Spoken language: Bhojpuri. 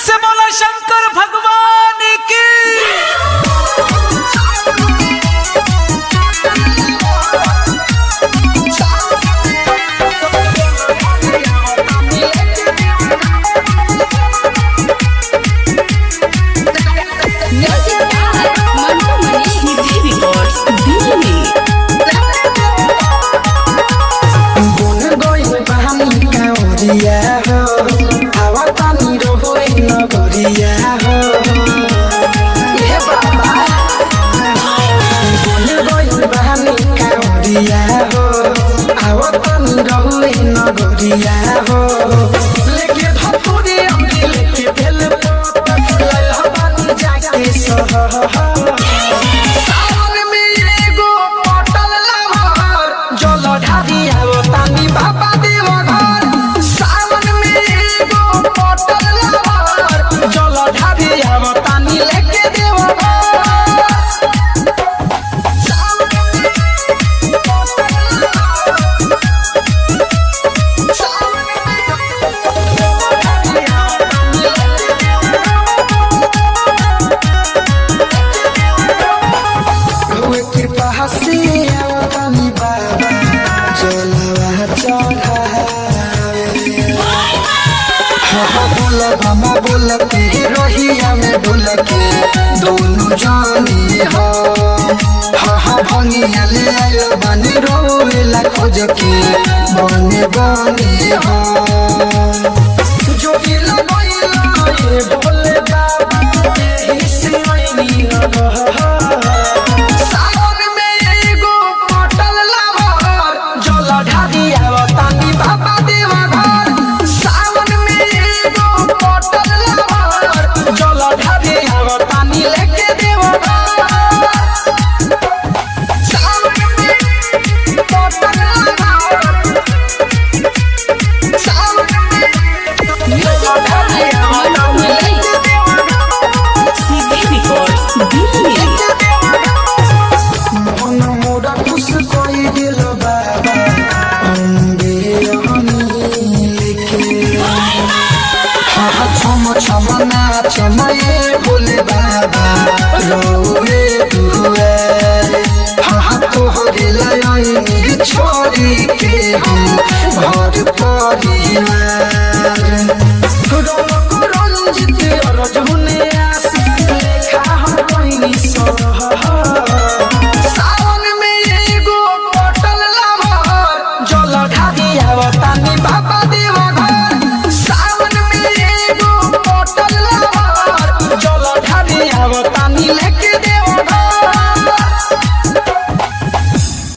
से बोला शंकर भगवान की। लेके धतूरी अंगी लेके भेल पोत लइला बानी जाके सावन में एगो पटल लहर जल ढारी आओ तानी बाबा देव घर। सावन में एगो पटल लहर जल ढारी आओ तानी लेके देव घर। मामा बोलते रोहिया में बोलते दोनों जानी हो हाँ भंगिया ले आइल बानी रोएला खोज के बने बने हो जो लगैला ये बोले बाबा यही से आईनी सावन में एगो पटल लहर जल ढारी आओ तानी बाबा देव घर। सावन में एगो पटल लहर जल ढारी आओ तानी लेके देव घर। सावन में पटल लहर सावन में जल ढारी आओ तानी लेके देव घर। मन मोरा खुश कोई दिल बाबा अंगे हमी लेके हाँ छम छम नाच मैं बोले बाबा रोए दुए हाँ तोहरे लाइन छोड़ी के हम घर परिवार रंजित रजहुने आशिक लेखा हम कोइनी सावन में एगो पटल लहर जल ढारी आओ तानी बाबा देव घर। सावन में एगो पटल लहर जल ढारी आओ तानी लेके